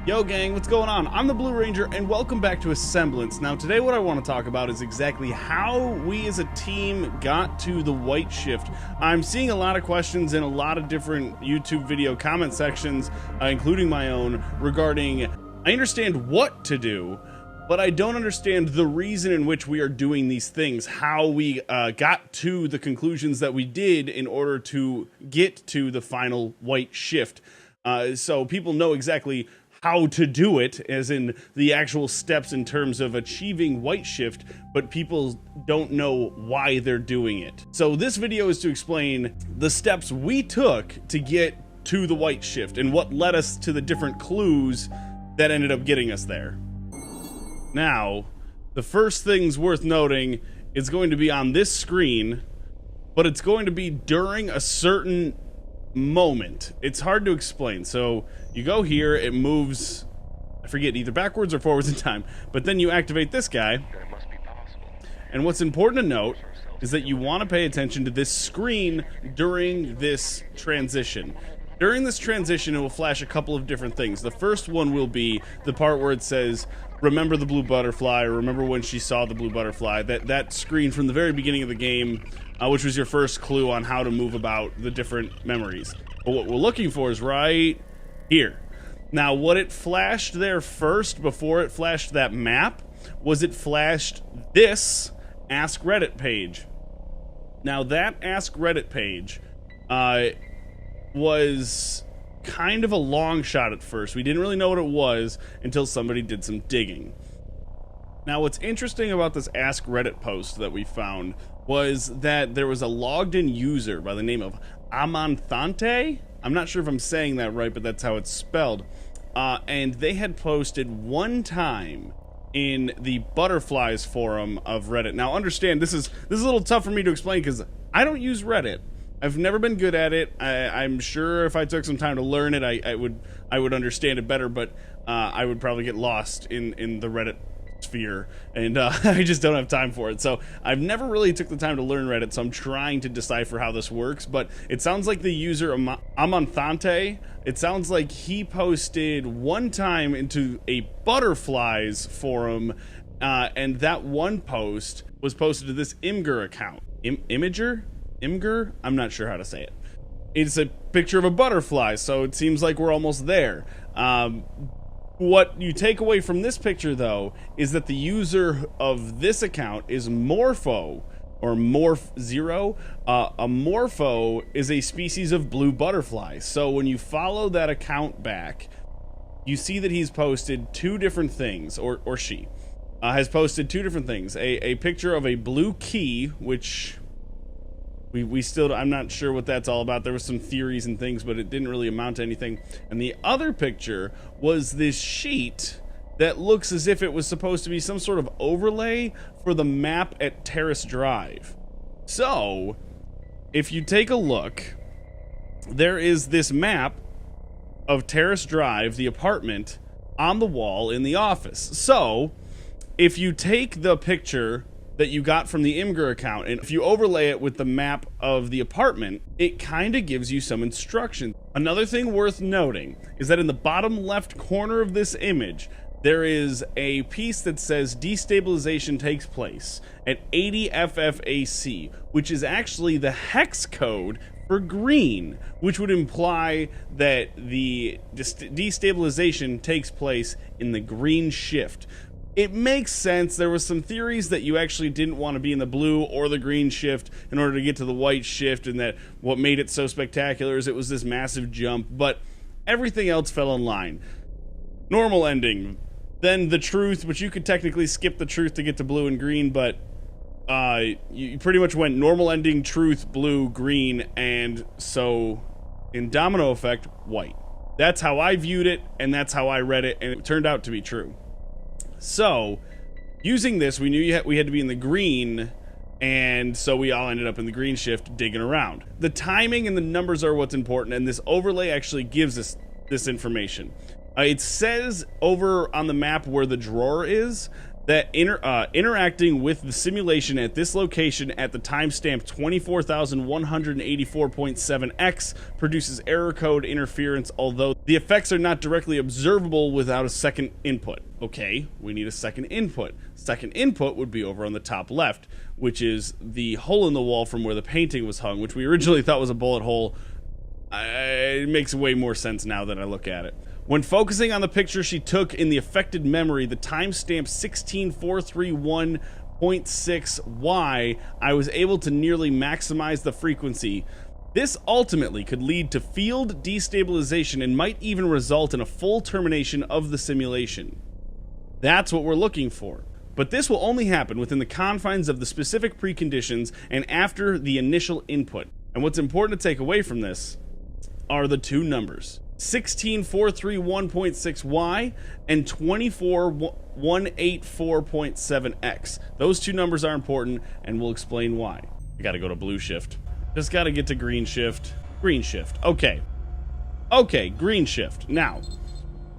Yo gang, what's going on? I'm the Blue Ranger and welcome back to Asemblance. Now today what I want to talk about is exactly how we as a team got to the white shift. I'm seeing a lot of questions in a lot of different YouTube video comment sections, including my own, regarding I understand what to do, but I don't understand the reason in which we are doing these things, how we got to the conclusions that we did in order to get to the final white shift. So people know exactly how to do it, as in the actual steps in terms of achieving white shift, but people don't know why they're doing it. So this video is to explain the steps we took to get to the white shift and what led us to the different clues that ended up getting us there. Now, the first thing's worth noting is going to be on this screen, but it's going to be during a certain moment. It's hard to explain. So you go here, it moves, I forget, either backwards or forwards in time, but then you activate this guy. And what's important to note is that you want to pay attention to this screen during this transition. During this transition, it will flash a couple of different things. The first one will be the part where it says, remember the blue butterfly, or remember when she saw the blue butterfly. That screen from the very beginning of the game, which was your first clue on how to move about the different memories. But what we're looking for is right here. Now, what it flashed there first, before it flashed that map, was it flashed this Ask Reddit page. Now, that Ask Reddit page was kind of a long shot at first. We didn't really know what it was until somebody did some digging. Now, what's interesting about this Ask Reddit post that we found was that there was a logged in user by the name of Amanthante. I'm not sure if I'm saying that right, but that's how it's spelled. And they had posted one time in the Butterflies forum of Reddit. Now, understand, this is a little tough for me to explain because I don't use Reddit. I've never been good at it. I'm sure if I took some time to learn it, I would understand it better, but I would probably get lost in the Reddit sphere, and I just don't have time for it. So I've never really took the time to learn Reddit, so I'm trying to decipher how this works. But it sounds like the user Amanthante, it sounds like he posted one time into a Butterflies forum, and that one post was posted to this Imgur account. Imgur? I'm not sure how to say it. It's a picture of a butterfly, so it seems like we're almost there. What you take away from this picture, though, is that the user of this account is Morpho, or Morph0. A Morpho is a species of blue butterfly. So when you follow that account back, you see that he's posted two different things, or she has posted two different things. A picture of a blue key, which we still, I'm not sure what that's all about. There was some theories and things, but it didn't really amount to anything. And the other picture was this sheet that looks as if it was supposed to be some sort of overlay for the map at Terrace Drive. So, if you take a look, there is this map of Terrace Drive, the apartment, on the wall in the office. So, if you take the picture that you got from the Imgur account, and if you overlay it with the map of the apartment, it kind of gives you some instruction. Another thing worth noting is that in the bottom left corner of this image, there is a piece that says destabilization takes place at 80 FFAC, which is actually the hex code for green, which would imply that the destabilization takes place in the green shift. It makes sense. There was some theories that you actually didn't want to be in the blue or the green shift in order to get to the white shift, and that what made it so spectacular is it was this massive jump, but everything else fell in line. Normal ending, then the truth, which you could technically skip the truth to get to blue and green, but you pretty much went normal ending, truth, blue, green, and so in domino effect, white. That's how I viewed it, and that's how I read it, and it turned out to be true. So, using this, we knew we had to be in the green, and so we all ended up in the green shift digging around. The timing and the numbers are what's important, and this overlay actually gives us this information. It says over on the map where the drawer is, that interacting with the simulation at this location at the timestamp 24,184.7x produces error code interference, although the effects are not directly observable without a second input. Okay, we need a second input. Second input would be over on the top left, which is the hole in the wall from where the painting was hung, which we originally thought was a bullet hole. It makes way more sense now that I look at it. When focusing on the picture she took in the affected memory, the timestamp 16431.6y, I was able to nearly maximize the frequency. This ultimately could lead to field destabilization and might even result in a full termination of the simulation. That's what we're looking for. But this will only happen within the confines of the specific preconditions and after the initial input. And what's important to take away from this are the two numbers. 16431.6y and 24184.7x. Those two numbers are important, and we'll explain why. I gotta go to blue shift. Just gotta get to green shift. Green shift. Okay. Okay, green shift. Now,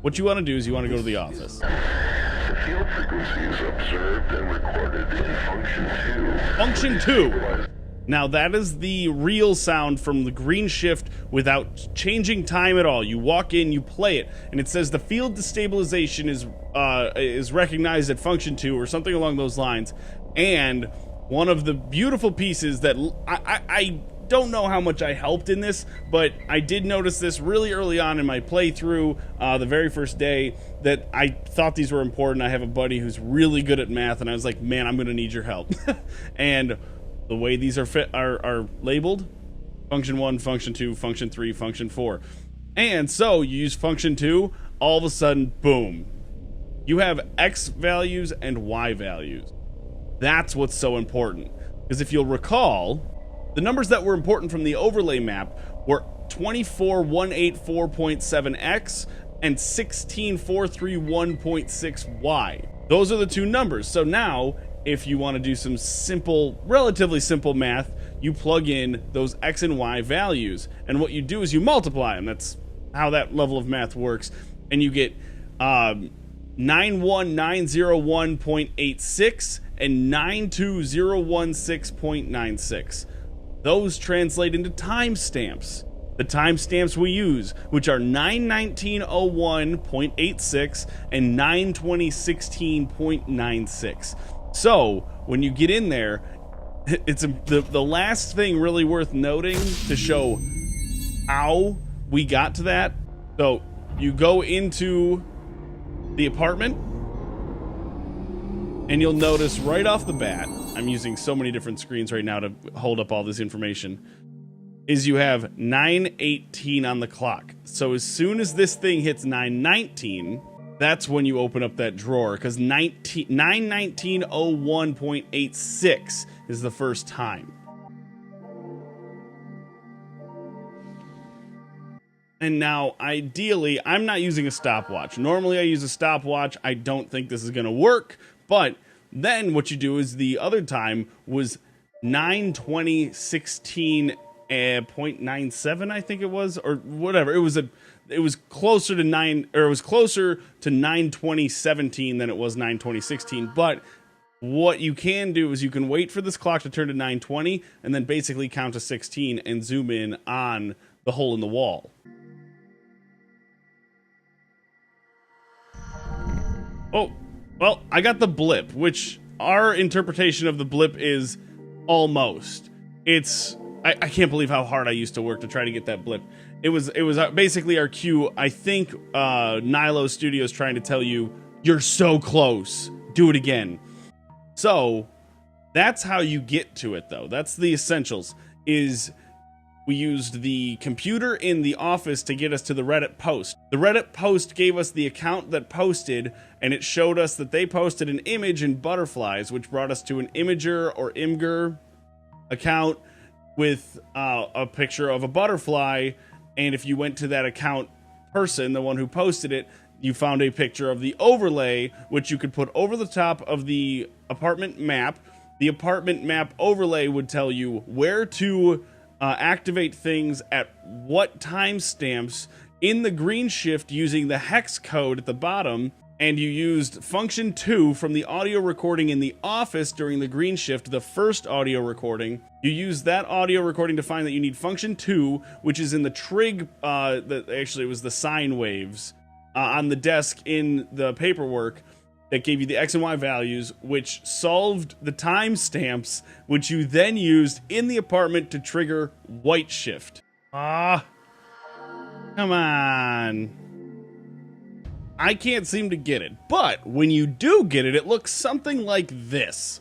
what you want to do is you want to go to the office. The field frequency is observed and recorded in function 2. Function 2. Now that is the real sound from the green shift without changing time at all. You walk in, you play it, and it says the field destabilization is recognized at function 2 or something along those lines. And one of the beautiful pieces that I don't know how much I helped in this, but I did notice this really early on in my playthrough, the very first day, that I thought these were important. I have a buddy who's really good at math, and I was like, man, I'm going to need your help. And the way these are labeled, function 1, function 2, function 3, function 4. And so you use function 2, all of a sudden, boom. You have X values and Y values. That's what's so important. Because if you'll recall, the numbers that were important from the overlay map were 24184.7x and 16431.6y. Those are the two numbers. So now, if you want to do some simple, relatively simple math, you plug in those X and Y values. And what you do is you multiply them. That's how that level of math works. And you get 91901.86 and 92016.96. Those translate into timestamps. The timestamps we use, which are 91901.86 and 92016.96. So, when you get in there, it's the last thing really worth noting to show how we got to that. So, you go into the apartment, and you'll notice right off the bat, I'm using so many different screens right now to hold up all this information, is you have 9:18 on the clock. So as soon as this thing hits 9:19, that's when you open up that drawer, because 91901.86 is the first time. And now, ideally, I'm not using a stopwatch. Normally I use a stopwatch. I don't think this is going to work, but then what you do is the other time was 92016.97, I think it was, or whatever. It was closer to 92017 than it was 92016. But what you can do is you can wait for this clock to turn to 920 and then basically count to 16 and zoom in on the hole in the wall. Oh, well, I got the blip, which our interpretation of the blip is almost. It's I can't believe how hard I used to work to try to get that blip. It was basically our cue. I think Nilo Studios trying to tell you, you're so close, do it again. So that's how you get to it, though. That's the essentials. Is we used the computer in the office to get us to the Reddit post. The Reddit post gave us the account that posted, and it showed us that they posted an image in butterflies, which brought us to an Imager or Imgur account with a picture of a butterfly. And if you went to that account person, the one who posted it, you found a picture of the overlay, which you could put over the top of the apartment map. The apartment map overlay would tell you where to activate things at what timestamps in the green shift using the hex code at the bottom. and you used function 2 from the audio recording in the office during the green shift, the first audio recording. You use that audio recording to find that you need function 2, which is in the trig, actually it was the sine waves on the desk in the paperwork that gave you the X and Y values, which solved the timestamps, which you then used in the apartment to trigger white shift. Come on. I can't seem to get it, but when you do get it, it looks something like this.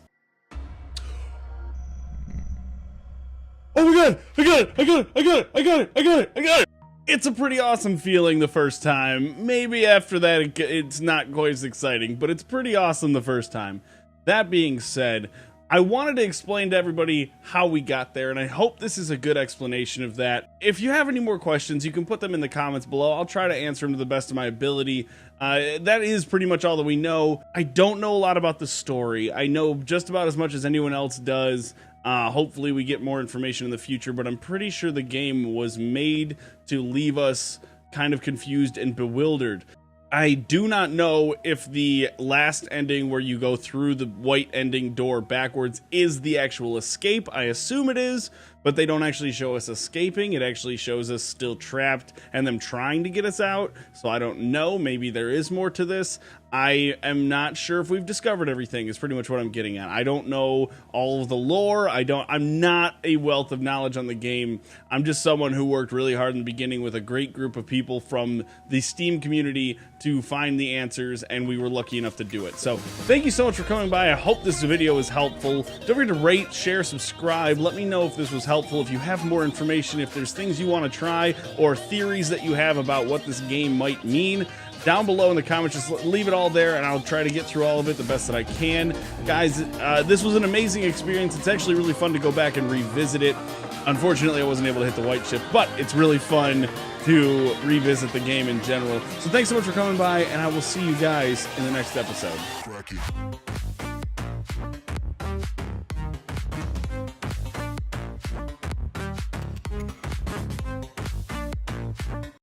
Oh my god! I got it! I got it! I got it! I got it! I got it! I got it! It's a pretty awesome feeling the first time. Maybe after that it's not quite as exciting, but it's pretty awesome the first time. That being said, I wanted to explain to everybody how we got there, and I hope this is a good explanation of that. If you have any more questions, you can put them in the comments below. I'll try to answer them to the best of my ability. That is pretty much all that we know. I don't know a lot about the story. I know just about as much as anyone else does. Hopefully we get more information in the future, but I'm pretty sure the game was made to leave us kind of confused and bewildered. I do not know if the last ending where you go through the white ending door backwards is the actual escape. I assume it is, but they don't actually show us escaping. It actually shows us still trapped and them trying to get us out. So I don't know. Maybe there is more to this. I am not sure if we've discovered everything is pretty much what I'm getting at. I don't know all of the lore. I'm not a wealth of knowledge on the game. I'm just someone who worked really hard in the beginning with a great group of people from the Steam community to find the answers, and we were lucky enough to do it. So thank you so much for coming by. I hope this video was helpful. Don't forget to rate, share, subscribe. Let me know if this was helpful. If you have more information, if there's things you want to try or theories that you have about what this game might mean, down below in the comments, just leave it all there, and I'll try to get through all of it the best that I can. Guys, this was an amazing experience. It's actually really fun to go back and revisit it. Unfortunately, I wasn't able to hit the white shift, but it's really fun to revisit the game in general. So thanks so much for coming by, and I will see you guys in the next episode.